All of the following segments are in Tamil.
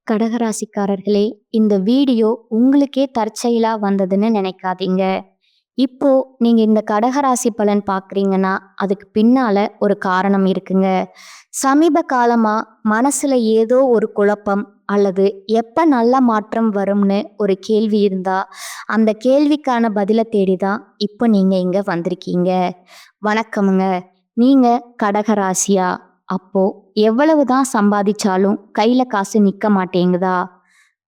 கடகராசிக்காரர்களே, இந்த வீடியோ உங்களுக்கே தற்செயலா வந்ததுன்னு நினைக்காதீங்க. இப்போ நீங்க இந்த கடகராசி பலன் பார்க்குறீங்கன்னா, அதுக்கு பின்னால ஒரு காரணம் இருக்குங்க. சமீப காலமா மனசுல ஏதோ ஒரு குழப்பம் அல்லது எப்ப நல்ல மாற்றம் வரும்னு ஒரு கேள்வி இருந்தா, அந்த கேள்விக்கான பதில தேடி தான் இப்போ நீங்க இங்க வந்திருக்கீங்க. வணக்கமுங்க. நீங்க கடகராசியா? அப்போ எவ்வளவுதான் சம்பாதிச்சாலும் கையில காசு நிக்க மாட்டேங்குதா?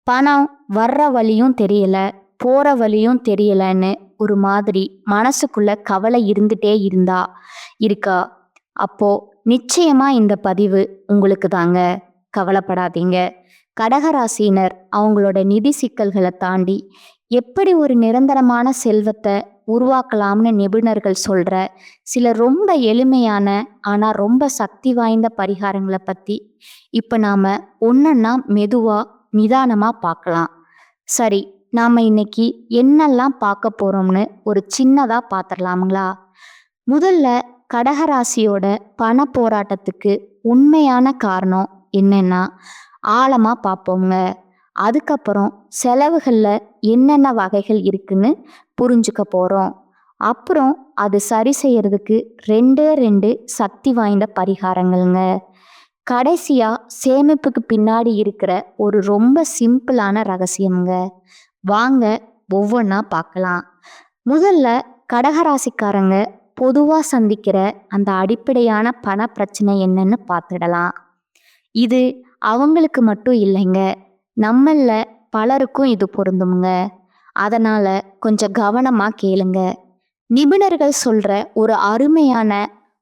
பணம் வர்ற வழியும் தெரியல, போற வழியும் தெரியலன்னு ஒரு மாதிரி மனசுக்குள்ள கவலை இருந்துட்டே இருக்கா? அப்போ நிச்சயமா இந்த பதிவு உங்களுக்கு தாங்க. கவலைப்படாதீங்க. கடகராசினர் அவங்களோட நிதி சிக்கல்களை தாண்டி எப்படி ஒரு நிரந்தரமான செல்வத்தை உருவாக்கலாம்னு நிபுணர்கள் சொல்ற சில ரொம்ப எளிமையான ஆனா ரொம்ப சக்தி வாய்ந்த பரிகாரங்களை பத்தி இப்ப நாம ஒன்னொன்னா மெதுவா நிதானமா பார்க்கலாம். சரி, நாம இன்னைக்கு என்னெல்லாம் பார்க்க போறோம்னு ஒரு சின்னதா பார்த்துடலாமுங்களா? முதல்ல கடகராசியோட பண போராட்டத்துக்கு உண்மையான காரணம் என்னன்னா ஆழமா பார்ப்போங்க. அதுக்கப்புறம் செலவுகள்ல என்னென்ன வகைகள் இருக்குன்னு புரிஞ்சுக்க போறோம். அப்புறம் அது சரி செய்யறதுக்கு ரெண்டே ரெண்டு சக்தி வாய்ந்த பரிகாரங்கள்ங்க. கடைசியா சேமிப்புக்கு பின்னாடி இருக்கிற ஒரு ரொம்ப சிம்பிளான ரகசியம்ங்க. வாங்க ஒவ்வொன்றா பார்க்கலாம். முதல்ல கடகராசிக்காரங்க பொதுவா சந்திக்கிற அந்த அடிப்படையான பண பிரச்சனை என்னன்னு பார்த்துடலாம். இது அவங்களுக்கு மட்டும் இல்லைங்க, நம்மள பலருக்கும் இது பொருந்துங்க. அதனால கொஞ்சம் கவனமா கேளுங்க. நிபுணர்கள் சொல்ற ஒரு அருமையான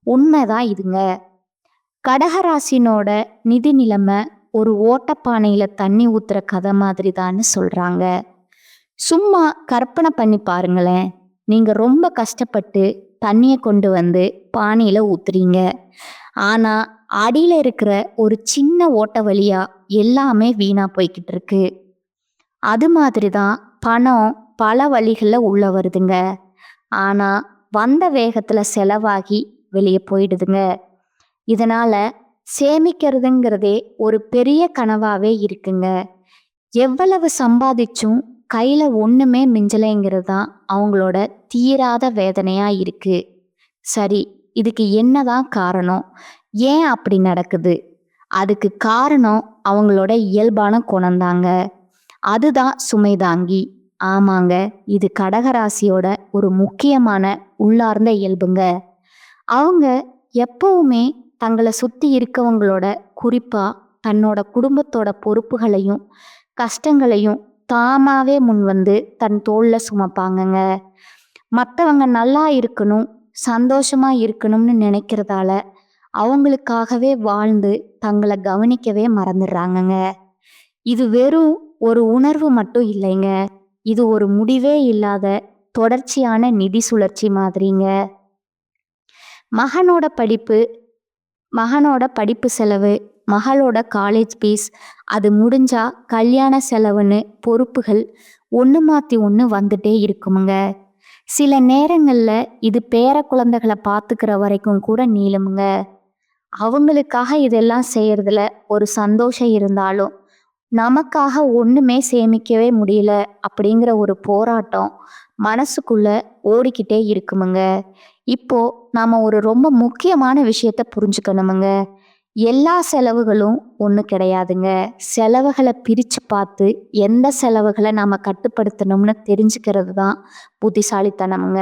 உண்மைதான் இதுங்க. கடகராசினோட நிதி நிலைமை ஒரு ஓட்டப்பானையில தண்ணி ஊத்துற கதை மாதிரி தான்னு சொல்றாங்க. சும்மா கற்பனை பண்ணி பாருங்களேன். நீங்க ரொம்ப கஷ்டப்பட்டு தண்ணியை கொண்டு வந்து பானையில ஊத்துறீங்க. ஆனா அடியில இருக்கிற ஒரு சின்ன ஓட்ட வழியா எல்லாமே வீணா போய்கிட்டு இருக்கு. அது மாதிரி தான் பணம் பல வழிகளில் உள்ள வருதுங்க. ஆனா வந்த வேகத்துல செலவாகி வெளியே போயிடுதுங்க. இதனால சேமிக்கிறதுங்கிறதே ஒரு பெரிய கனவாவே இருக்குங்க. எவ்வளவு சம்பாதிச்சும் கையில ஒண்ணுமே மிஞ்சலைங்கிறது தான் அவங்களோட தீராத வேதனையா இருக்கு. சரி, இதுக்கு என்னதான் காரணம்? ஏன் அப்படி நடக்குது? அதுக்கு காரணம் அவங்களோட இயல்பான குணம்தாங்க. அதுதான் சுமைதாங்கி. ஆமாங்க, இது கடகராசியோட ஒரு முக்கியமான உள்ளார்ந்த இயல்புங்க. அவங்க எப்பவுமே தங்களை சுத்தி இருக்கவங்களோட, குறிப்பா தன்னோட குடும்பத்தோட பொறுப்புகளையும் கஷ்டங்களையும் தாமாவே முன் வந்து தன் தோள்ல சுமப்பாங்கங்க. மற்றவங்க நல்லா இருக்கணும், சந்தோஷமா இருக்கணும்னு நினைக்கிறதால அவங்களுக்காகவே வாழ்ந்து தங்களை கவனிக்கவே மறந்துடுறாங்கங்க. இது வெறும் ஒரு உணர்வு மட்டும் இல்லைங்க, இது ஒரு முடிவே இல்லாத தொடர்ச்சியான நிதி சுழற்சி மாதிரிங்க. மகனோட படிப்பு மகனோட படிப்பு செலவு, மகளோட காலேஜ் ஃபீஸ், அது முடிஞ்சா கல்யாண செலவுன்னு பொறுப்புகள் ஒன்று மாற்றி ஒன்று வந்துட்டே இருக்குமுங்க. சில நேரங்களில் இது பேர குழந்தைகளை பார்த்துக்கிற வரைக்கும் கூட நீளுமுங்க. அவங்களுக்காக இதெல்லாம் செய்யறதுல ஒரு சந்தோஷம் இருந்தாலும் நமக்காக ஒன்றுமே சேமிக்கவே முடியல அப்படிங்கிற ஒரு போராட்டம் மனசுக்குள்ள ஓடிக்கிட்டே இருக்குமுங்க. இப்போ நாம ஒரு ரொம்ப முக்கியமான விஷயத்த புரிஞ்சுக்கணுமுங்க. எல்லா செலவுகளும் ஒன்று கிடையாதுங்க. செலவுகளை பிரித்து பார்த்து எந்த செலவுகளை நாம கட்டுப்படுத்தணும்னு தெரிஞ்சுக்கிறது தான் புத்திசாலித்தனமுங்க.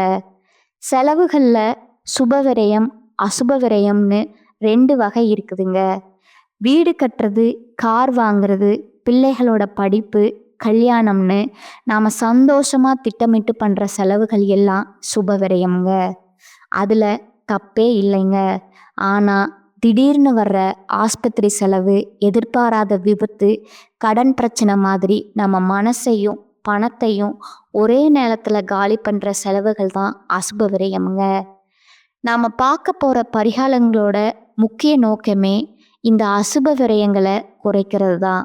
செலவுகளில் சுபவிரயம் அசுப விரயம்னு ரெண்டு வகை இருக்குதுங்க. வீடு கட்டுறது, கார் வாங்குறது, பிள்ளைகளோட படிப்பு, கல்யாணம்னு நாம் சந்தோஷமாக திட்டமிட்டு பண்ணுற செலவுகள் எல்லாம் சுப விரயம்ங்க. அதில் தப்பே இல்லைங்க. ஆனால் திடீர்னு வர்ற ஆஸ்பத்திரி செலவு, எதிர்பாராத விபத்து, கடன் பிரச்சனை மாதிரி நம்ம மனசையும் பணத்தையும் ஒரே நேரத்தில் காலி பண்ணுற செலவுகள் தான் அசுப விரயம்ங்க. நாம் பார்க்க போகிற பரிகாரங்களோட முக்கிய நோக்கமே இந்த அசுப விரயங்களை குறைக்கிறது தான்.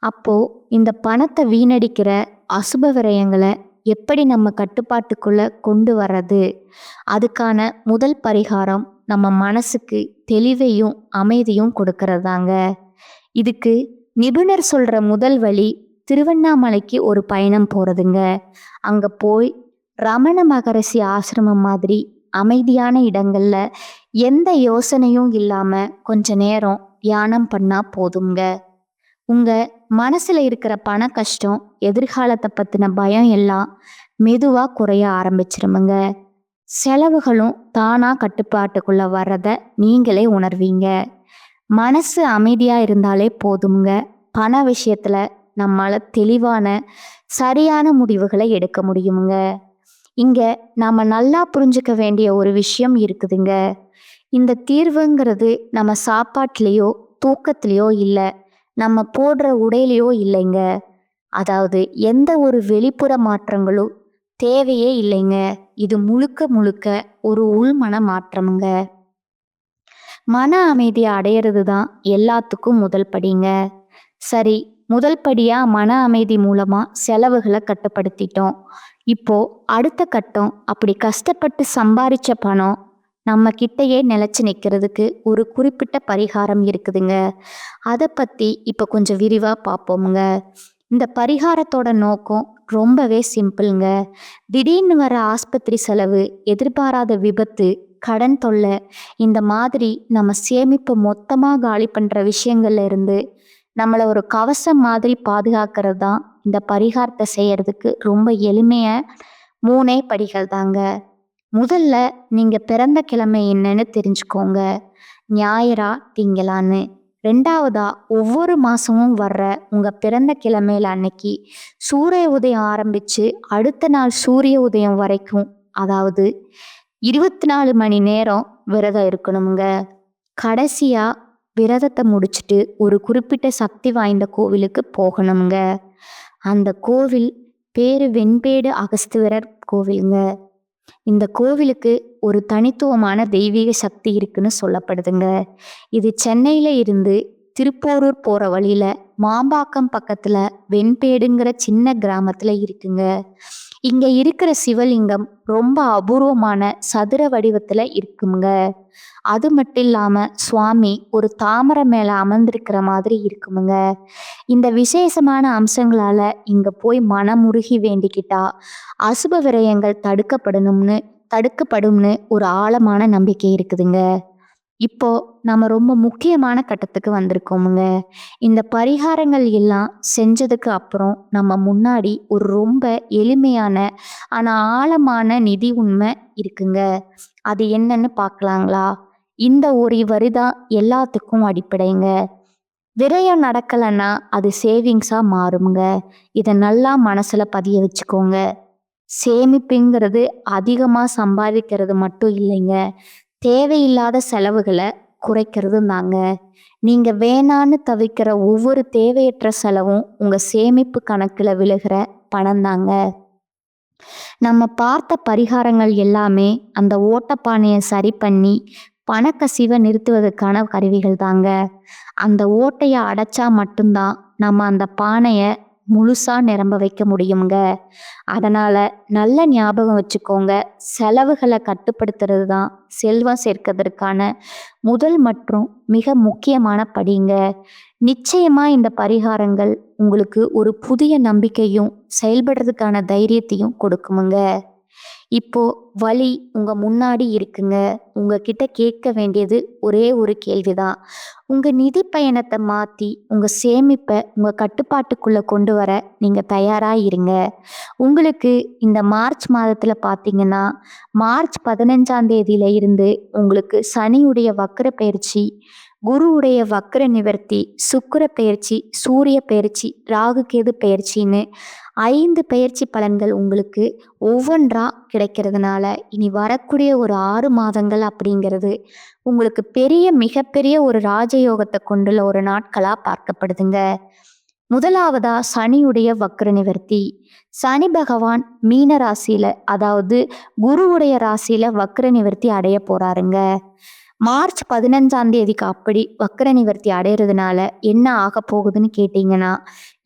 அப்போ இந்த பணத்தை வீணடிக்கிற அசுப விரயங்களை எப்படி நம்ம கட்டுப்பாட்டுக்குள்ள கொண்டு வர்றது? அதுக்கான முதல் பரிகாரம் நம்ம மனசுக்கு தெளிவையும் அமைதியும் கொடுக்கறது தாங்க. இதுக்கு நிபுணர் சொல்ற முதல் வழி திருவண்ணாமலைக்கு ஒரு பயணம் போறதுங்க. அங்க போய் ரமண மகரிஷி ஆசிரமம் மாதிரி அமைதியான இடங்கள்ல எந்த யோசனையும் இல்லாம கொஞ்ச நேரம் தியானம் பண்ணா போதுங்க. உங்க மனசுல இருக்கிற பண கஷ்டம், எதிர்காலத்தை பத்தின பயம் எல்லாம் மெதுவா குறைய ஆரம்பிச்சிருமுங்க. செலவுகளும் தானா கட்டுப்பாட்டுக்குள்ள வர்றத நீங்களே உணர்வீங்க. மனசு அமைதியா இருந்தாலே போதுங்க. பண விஷயத்துல நம்மால தெளிவான சரியான முடிவுகளை எடுக்க முடியுமுங்க. இங்க நாம நல்லா புரிஞ்சுக்க வேண்டிய ஒரு விஷயம் இருக்குதுங்க. இந்த தீர்வுங்கிறது நம்ம சாப்பாட்டுலயோ தூக்கத்திலயோ இல்லை, நம்ம போடுற உடையிலையோ இல்லைங்க. அதாவது எந்த ஒரு வெளிப்புற மாற்றங்களும் தேவையே இல்லைங்க. இது முழுக்க முழுக்க ஒரு உள்மன மாற்றமுங்க. மன அமைதியை அடையிறது தான் எல்லாத்துக்கும் முதல் படிங்க. சரி, முதல் படியா மன அமைதி மூலமா செலவுகளை கட்டுப்படுத்திட்டோம். இப்போ அடுத்த கட்டம், அப்படி கஷ்டப்பட்டு சம்பாரிச்ச பணம் நம்ம கிட்டயே நிலைச்சு நிற்கிறதுக்கு ஒரு குறிப்பிட்ட பரிகாரம் இருக்குதுங்க. அதை பற்றி இப்போ கொஞ்சம் விரிவாக பார்ப்போமுங்க. இந்த பரிகாரத்தோட நோக்கம் ரொம்பவே சிம்பிளுங்க. திடீர்னு வர ஆஸ்பத்திரி செலவு, எதிர்பாராத விபத்து, கடன் தொல்லை, இந்த மாதிரி நம்ம சேமிப்பு மொத்தமாக காலி பண்ணுற விஷயங்கள்ல இருந்து நம்மளை ஒரு கவசம் மாதிரி பாதுகாக்கிறது தான் இந்த பரிகாரத்தை செய்யறதுக்கு ரொம்ப எளிமைய 3 படிகள் தாங்க. முதல்ல நீங்க பிறந்த கிழமை என்னன்னு தெரிஞ்சுக்கோங்க. ஞாயிறா திங்களான்னு. 2வதா ஒவ்வொரு மாசமும் வர்ற உங்க பிறந்த கிழமையில அன்னைக்கு சூரிய உதயம் ஆரம்பிச்சு அடுத்த நாள் சூரிய உதயம் வரைக்கும், அதாவது 24 மணி நேரம் விரதம் இருக்கணுங்க. கடைசியா விரதத்தை முடிச்சுட்டு ஒரு குறிப்பிட்ட சக்தி வாய்ந்த கோவிலுக்கு போகணுங்க. அந்த கோவில் பேரு வெண்பேடு அகஸ்துவரர் கோவிலுங்க. இந்த கோவிலுக்கு ஒரு தனித்துவமான தெய்வீக சக்தி இருக்குன்னு சொல்லப்படுதுங்க. இது சென்னையில இருந்து திருப்போரூர் போற வழியில மாம்பாக்கம் பக்கத்துல வெண்பேடுங்கிற சின்ன கிராமத்துல இருக்குங்க. இங்க இருக்கிற சிவலிங்கம் ரொம்ப அபூர்வமான சதுர வடிவத்துல இருக்குங்க. அது மட்டும் இல்லாம சுவாமி ஒரு தாமரை மேல அமர்ந்திருக்கிற மாதிரி இருக்குமுங்க. இந்த விசேஷமான அம்சங்களால இங்க போய் மனமுருகி வேண்டிக்கிட்டா அசுப விரயங்கள் தடுக்கப்படும்னு ஒரு ஆழமான நம்பிக்கை இருக்குதுங்க. இப்போ நம்ம ரொம்ப முக்கியமான கட்டத்துக்கு வந்திருக்கோமுங்க. இந்த பரிகாரங்கள் எல்லாம் செஞ்சதுக்கு அப்புறம் நம்ம முன்னாடி ஒரு ரொம்ப எளிமையான ஆனா ஆழமான நிதி உண்மை இருக்குங்க. அது என்னன்னு பார்க்கலாங்களா? இந்த ஒரு வரிதான் எல்லாத்துக்கும் அடிப்படைங்க. விரயம் நடக்கலைன்னா அது சேவிங்ஸா மாறுங்க. இதை நல்லா மனசுல பதிய வச்சுக்கோங்க. சேமிப்புங்கிறது அதிகமாக சம்பாதிக்கிறது மட்டும் இல்லைங்க, தேவையில்லாத செலவுகளை குறைக்கிறது தாங்க. நீங்கள் வேணான்னு தவிக்கிற ஒவ்வொரு தேவையற்ற செலவும் உங்கள் சேமிப்பு கணக்கில் விழுகிற பணம் தாங்க. நம்ம பார்த்த பரிகாரங்கள் எல்லாமே அந்த ஓட்டப்பானையை சரி பண்ணி பணக்கசிவை நிறுத்துவதற்கான கருவிகள் தாங்க. அந்த ஓட்டையை அடைச்சா மட்டும்தான் நம்ம அந்த பானையை முழுசா நிரம்ப வைக்க முடியுங்க. அதனால நல்ல ஞாபகம் வச்சுக்கோங்க, செலவுகளை கட்டுப்படுத்துறது தான் செல்வம் சேர்க்கிறதுக்கான முதல் மற்றும் மிக முக்கியமான படிங்க. நிச்சயமா இந்த பரிகாரங்கள் உங்களுக்கு ஒரு புதிய நம்பிக்கையும் செயல்படுறதுக்கான தைரியத்தையும் கொடுக்குமுங்க. இப்போ வழி உங்க முன்னாடி இருக்குங்க. உங்ககிட்ட கேட்க வேண்டியது ஒரே ஒரு கேள்விதான். உங்க நிதி பயணத்தை மாத்தி உங்க சேமிப்பை உங்க கட்டுப்பாட்டுக்குள்ள கொண்டு வர நீங்க தயாரா இருங்க. உங்களுக்கு இந்த மார்ச் மாதத்துல பாத்தீங்கன்னா, மார்ச் 15ஆம் தேதியில இருந்து உங்களுக்கு சனியுடைய வக்ர பயிற்சி, குருவுடைய வக்ர நிவர்த்தி, சுக்கிர பயிற்சி, சூரிய பயிற்சி, ராகு கேது பயிற்சின்னு 5 பயிற்சி பலன்கள் உங்களுக்கு ஒவ்வொன்றா கிடைக்கிறதுனால இனி வரக்கூடிய ஒரு 6 மாதங்கள் அப்படிங்கிறது உங்களுக்கு மிகப்பெரிய ஒரு ராஜயோகத்தை கொண்டுள்ள ஒரு நாட்களா பார்க்கப்படுதுங்க. முதலாவதா சனியுடைய வக்ர நிவர்த்தி. சனி பகவான் மீன ராசியில, அதாவது குருவுடைய ராசியில வக்ர நிவர்த்தி அடைய போறாருங்க. மார்ச் 15ஆம் தேதிக்கு அப்படி வக்ர நிவர்த்தி அடைகிறதுனால என்ன ஆக போகுதுன்னு கேட்டிங்கன்னா,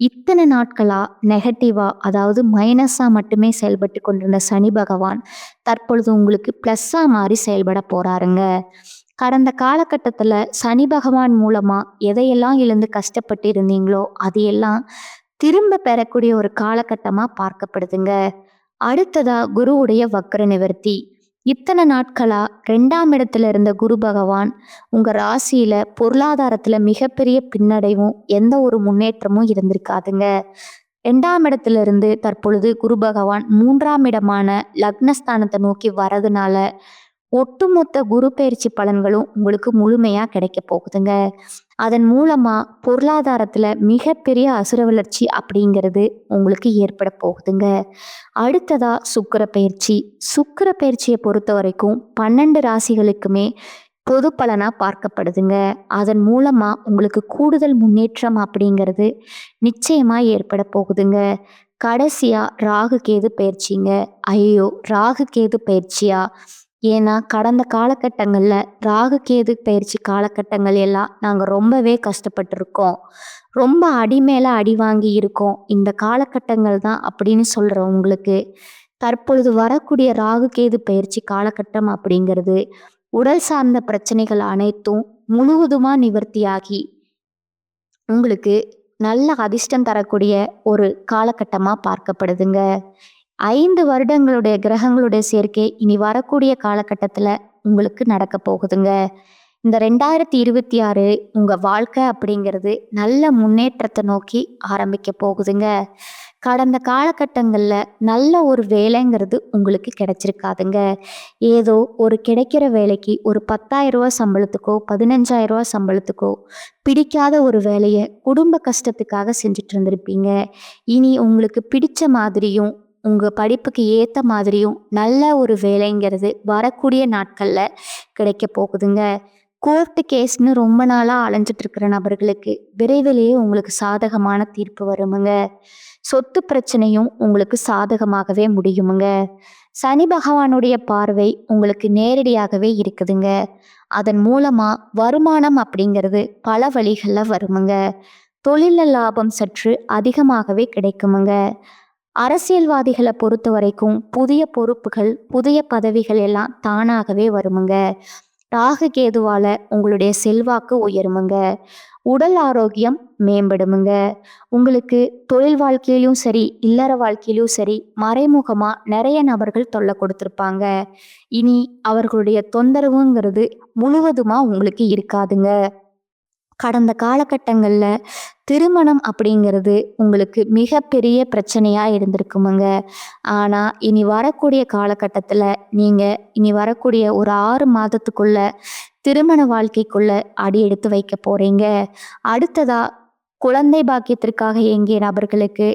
இத்தனை நாட்களா நெகட்டிவா, அதாவது மைனஸா மட்டுமே செயல்பட்டு கொண்டிருந்த சனி பகவான் தற்பொழுது உங்களுக்கு ப்ளஸ்ஸா மாறி செயல்பட போறாருங்க. கடந்த காலகட்டத்துல சனி பகவான் மூலமா எதையெல்லாம் இழந்து கஷ்டப்பட்டு இருந்தீங்களோ அதையெல்லாம் திரும்ப பெறக்கூடிய ஒரு காலகட்டமா பார்க்கப்படுதுங்க. அடுத்ததா குருவுடைய வக்ர நிவர்த்தி. இத்தனை நாட்களா 2ஆம் இடத்துல இருந்த குரு பகவான் உங்க ராசியில பொருளாதாரத்துல மிகப்பெரிய பின்னடைவும் எந்த ஒரு முன்னேற்றமும் இருந்திருக்காதுங்க. 2ஆம் இடத்துல இருந்து தற்பொழுது குரு பகவான் 3ஆம் இடமான லக்னஸ்தானத்தை நோக்கி வரதுனால ஒட்டுமொத்த குரு பயிற்சி பலன்களும் உங்களுக்கு முழுமையா கிடைக்க போகுதுங்க. அதன் மூலமா பொருளாதாரத்துல மிகப்பெரிய அசுர வளர்ச்சி அப்படிங்கிறது உங்களுக்கு ஏற்பட போகுதுங்க. அடுத்ததா சுக்கிர பயிற்சி. சுக்கிர பயிற்சியை பொறுத்த வரைக்கும் 12 ராசிகளுக்குமே பொது பலனா பார்க்கப்படுதுங்க. அதன் மூலமா உங்களுக்கு கூடுதல் முன்னேற்றம் அப்படிங்கிறது நிச்சயமா ஏற்பட போகுதுங்க. கடைசியா ராகு கேது பயிற்சிங்க. ஐயோ, ராகு கேது பயிற்சியா? ஏன்னா கடந்த காலகட்டங்கள்ல ராகு கேது பயிற்சி காலகட்டங்கள் எல்லாம் நாங்க ரொம்பவே கஷ்டப்பட்டிருக்கோம். ரொம்ப அடி மேல அடி வாங்கி இருக்கோம். இந்த காலகட்டங்கள் தான் அப்படின்னு சொல்றவங்களுக்கு தற்பொழுது வரக்கூடிய ராகு கேது பயிற்சி காலகட்டம் அப்படிங்கிறது உடல் சார்ந்த பிரச்சனைகள் அனைத்தும் முழுவதுமா நிவர்த்தியாகி உங்களுக்கு நல்ல அதிர்ஷ்டம் தரக்கூடிய ஒரு காலகட்டமா பார்க்கப்படுதுங்க. 5 வருடங்களுடைய கிரகங்களுடைய சேர்க்கை இனி வரக்கூடிய காலகட்டத்துல உங்களுக்கு நடக்க போகுதுங்க. இந்த 2026 உங்க வாழ்க்கை அப்படிங்கிறது நல்ல முன்னேற்றத்தை நோக்கி ஆரம்பிக்க போகுதுங்க. கடந்த காலகட்டங்கள்ல நல்ல ஒரு வேலைங்கிறது உங்களுக்கு கிடைச்சிருக்காதுங்க. ஏதோ ஒரு கிடைக்கிற வேலைக்கு ஒரு 10,000 ரூபாய் சம்பளத்துக்கோ 15,000 ரூபாய் சம்பளத்துக்கோ பிடிக்காத ஒரு வேலையை குடும்ப கஷ்டத்துக்காக செஞ்சுட்டு இருந்திருப்பீங்க. இனி உங்களுக்கு பிடிச்ச மாதிரியும் உங்க படிப்புக்கு ஏத்த மாதிரியும் நல்ல ஒரு வேலைங்கிறது வரக்கூடிய நாட்கள்ல கிடைக்க போகுதுங்க. கோர்ட்டு கேஸ்னு ரொம்ப நாளா அலைஞ்சிட்டு இருக்கிற நபர்களுக்கு விரைவிலேயே உங்களுக்கு சாதகமான தீர்ப்பு வருமுங்க. சொத்து பிரச்சனையும் உங்களுக்கு சாதகமாகவே முடியுமுங்க. சனி பகவானுடைய பார்வை உங்களுக்கு நேரடியாகவே இருக்குதுங்க. அதன் மூலமா வருமானம் அப்படிங்கிறது பல வழிகள்ல வருமுங்க. தொழில லாபம் சற்று அதிகமாகவே கிடைக்குமுங்க. அரசியல்வாதிகளை பொறுத்த வரைக்கும் புதிய பொறுப்புகள் புதிய பதவிகள் எல்லாம் தானாகவே வருமுங்க. ராகு கேதுவால உங்களுடைய செல்வாக்கு உயருமுங்க. உடல் ஆரோக்கியம் மேம்படுமுங்க. உங்களுக்கு தொழில் வாழ்க்கையிலும் சரி இல்லற வாழ்க்கையிலும் சரி மறைமுகமா நிறைய நபர்கள் தொல்லை கொடுத்துருப்பாங்க. இனி அவர்களுடைய தொந்தரவுங்கிறது முழுவதுமா உங்களுக்கு இருக்காதுங்க. கடந்த காலகட்டங்கள்ல திருமணம் அப்படிங்கிறது உங்களுக்கு மிகப்பெரிய பிரச்சனையா இருந்திருக்குமுங்க. ஆனா இனி வரக்கூடிய காலகட்டத்துல நீங்க இனி வரக்கூடிய ஒரு 6 மாதத்துக்குள்ள திருமண வாழ்க்கைக்குள்ள அடி எடுத்து வைக்க போறீங்க. அடுத்ததா குழந்தை பாக்கியத்திற்காக இயங்கிய நபர்களுக்கு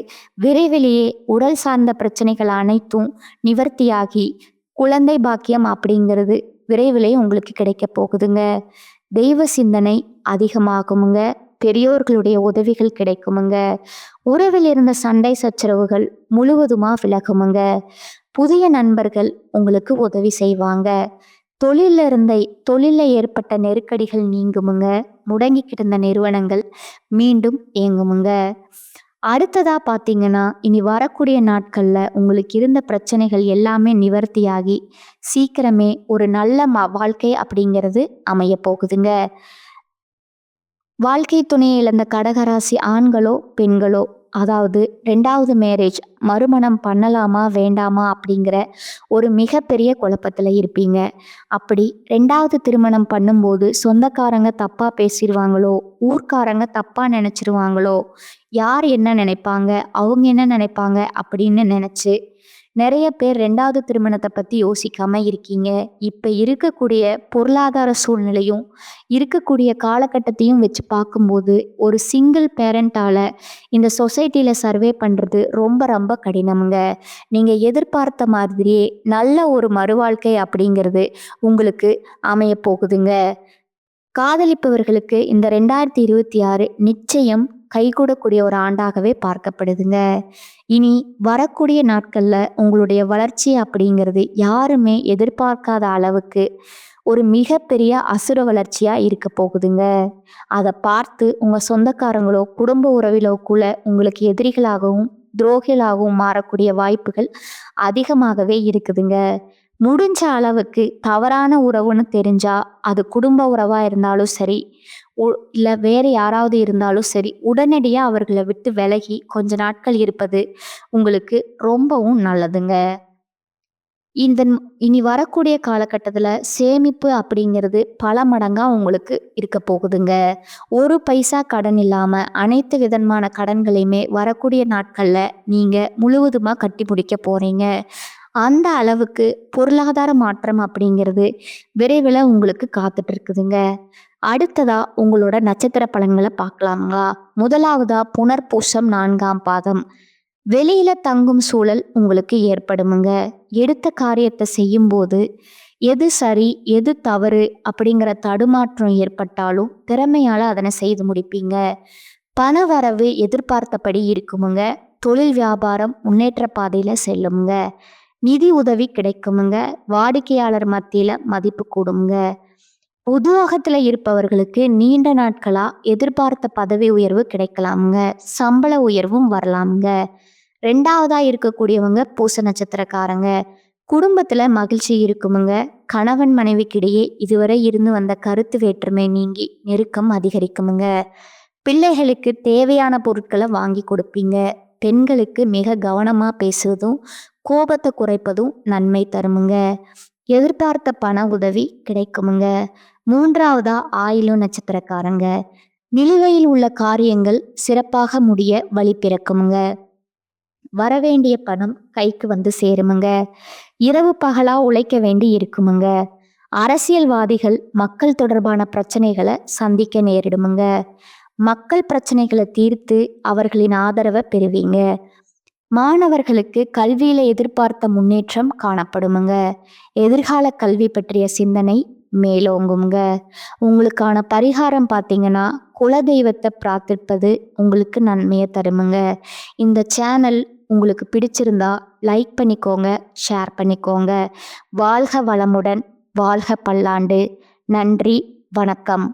விரைவிலேயே உடல் சார்ந்த பிரச்சனைகள் அனைத்தும் நிவர்த்தியாகி குழந்தை பாக்கியம் அப்படிங்கிறது விரைவிலேயே உங்களுக்கு கிடைக்க போகுதுங்க. தெய்வ சிந்தனை அதிகமாகுமுங்க. பெரியோர்களுடைய உதவிகள் கிடைக்குமுங்க. உறவில் இருந்த சண்டை சச்சரவுகள் முழுவதுமா விலகுமுங்க. புதிய நண்பர்கள் உங்களுக்கு உதவி செய்வாங்க. தொழில்ல ஏற்பட்ட நெருக்கடிகள் நீங்குமுங்க. முடங்கிக்கிட்டு இருந்த நிறுவனங்கள் மீண்டும் இயங்குமுங்க. அடுத்ததா பார்த்தீங்கன்னா இனி வரக்கூடிய நாட்கள்ல உங்களுக்கு இருந்த பிரச்சனைகள் எல்லாமே நிவர்த்தியாகி சீக்கிரமே ஒரு நல்ல வாழ்க்கை அப்படிங்கிறது அமைய போகுதுங்க. வாழ்க்கை துணையை இழந்த கடகராசி ஆண்களோ பெண்களோ, அதாவது 2வது மேரேஜ் மறுமணம் பண்ணலாமா வேண்டாமா அப்படிங்கிற ஒரு மிகப்பெரிய குழப்பத்தில் இருப்பீங்க. அப்படி 2வது திருமணம் பண்ணும்போது சொந்தக்காரங்க தப்பாக பேசிடுவாங்களோ, ஊர்க்காரங்க தப்பாக நினச்சிருவாங்களோ, யார் என்ன நினைப்பாங்க, அவங்க என்ன நினைப்பாங்க அப்படின்னு நினச்சி நிறைய பேர் 2வது திருமணத்தை பற்றி யோசிக்காமல் இருக்கீங்க. இப்போ இருக்கக்கூடிய பொருளாதார சூழ்நிலையும் இருக்கக்கூடிய காலகட்டத்தையும் வச்சு பார்க்கும்போது ஒரு சிங்கிள் பேரண்டால் இந்த சொசைட்டியில் சர்வே பண்ணுறது ரொம்ப ரொம்ப கடினமுங்க. நீங்கள் எதிர்பார்த்த மாதிரியே நல்ல ஒரு மறுவாழ்க்கை அப்படிங்கிறது உங்களுக்கு அமைய போகுதுங்க. காதலிப்பவர்களுக்கு இந்த 2026 நிச்சயம் கைகூடக்கூடிய ஒரு ஆண்டாகவே பார்க்கப்படுதுங்க. இனி வரக்கூடிய நாட்கள்ல உங்களுடைய வளர்ச்சி அப்படிங்கிறது யாருமே எதிர்பார்க்காத அளவுக்கு ஒரு மிகப்பெரிய அசுர வளர்ச்சியா இருக்க போகுதுங்க. அதை பார்த்து உங்க சொந்தக்காரங்களோ குடும்ப உறவிலோ கூட உங்களுக்கு எதிரிகளாகவும் துரோகிகளாகவும் மாறக்கூடிய வாய்ப்புகள் அதிகமாகவே இருக்குதுங்க. முடிஞ்ச அளவுக்கு தவறான உறவுன்னு தெரிஞ்சா அது குடும்ப உறவாக இருந்தாலும் சரி, இல்லை வேறு யாராவது இருந்தாலும் சரி, உடனடியாக அவர்களை விட்டு விலகி கொஞ்ச நாட்கள் இருப்பது உங்களுக்கு ரொம்பவும் நல்லதுங்க. இந்த இனி வரக்கூடிய காலகட்டத்தில் சேமிப்பு அப்படிங்கிறது பல மடங்காக உங்களுக்கு இருக்க போகுதுங்க. ஒரு பைசா கடன் இல்லாமல் அனைத்து விதமான கடன்களையுமே வரக்கூடிய நாட்களில் நீங்கள் முழுவதுமாக கட்டி முடிக்க போகிறீங்க. அந்த அளவுக்கு பொருளாதார மாற்றம் அப்படிங்கிறது விரைவில் உங்களுக்கு காத்துட்டு இருக்குதுங்க. அடுத்ததா உங்களோட நட்சத்திர பலன்களை பார்க்கலாங்களா? முதலாவதா புனர்பூசம் 4ஆம் பாதம். வெளியில தங்கும் சூழல் உங்களுக்கு ஏற்படுமுங்க. எடுத்த காரியத்தை செய்யும்போது எது சரி எது தவறு அப்படிங்கிற தடுமாற்றம் ஏற்பட்டாலும் திறமையால அதனை செய்து முடிப்பீங்க. பண வரவு எதிர்பார்த்தபடி இருக்குமுங்க. தொழில் வியாபாரம் முன்னேற்ற பாதையில செல்லுங்க. நிதி உதவி கிடைக்குமுங்க. வாடிக்கையாளர் மத்தியில மதிப்பு கூடுங்க. உத்தியோகத்துல இருப்பவர்களுக்கு நீண்ட நாட்களா எதிர்பார்த்த பதவி உயர்வு கிடைக்கலாமுங்க. சம்பள உயர்வும் வரலாமுங்க. 2வதா இருக்கக்கூடியவங்க பூச நட்சத்திரக்காரங்க. குடும்பத்துல மகிழ்ச்சி இருக்குமுங்க. கணவன் மனைவிக்கிடையே இதுவரை இருந்து வந்த கருத்து வேற்றுமை நீங்கி நெருக்கம் அதிகரிக்குமுங்க. பிள்ளைகளுக்கு தேவையான பொருட்களை வாங்கி கொடுப்பீங்க. பெண்களுக்கு மிக கவனமா பேசுவதும் கோபத்தை குறைப்பதும் நன்மை தருமுங்க. எதிர்பார்த்த பண உதவி கிடைக்குமுங்க. 3வதா ஆயிலும் நட்சத்திரக்காரங்க. நிலுவையில் உள்ள காரியங்கள் சிறப்பாக முடிய வழி பிறக்குமுங்க. வரவேண்டிய பணம் கைக்கு வந்து சேருமுங்க. இரவு பகலா உழைக்க வேண்டி இருக்குமுங்க. அரசியல்வாதிகள் மக்கள் தொடர்பான பிரச்சனைகளை சந்திக்க நேரிடுமுங்க. மக்கள் பிரச்சனைகளை தீர்த்து அவர்களின் ஆதரவை பெறுவீங்க. மாணவர்களுக்கு கல்வியில எதிர்பார்த்த முன்னேற்றம் காணப்படுமுங்க. எதிர்கால கல்வி பற்றிய சிந்தனை மேலோங்குங்க. உங்களுக்கான பரிகாரம் பார்த்தீங்கன்னா குலதெய்வத்தை பிரார்த்திப்பது உங்களுக்கு நன்மையை தருமுங்க. இந்த சேனல் உங்களுக்கு பிடிச்சிருந்தா லைக் பண்ணிக்கோங்க, ஷேர் பண்ணிக்கோங்க. வாழ்க வளமுடன், வாழ்க பல்லாண்டு. நன்றி, வணக்கம்.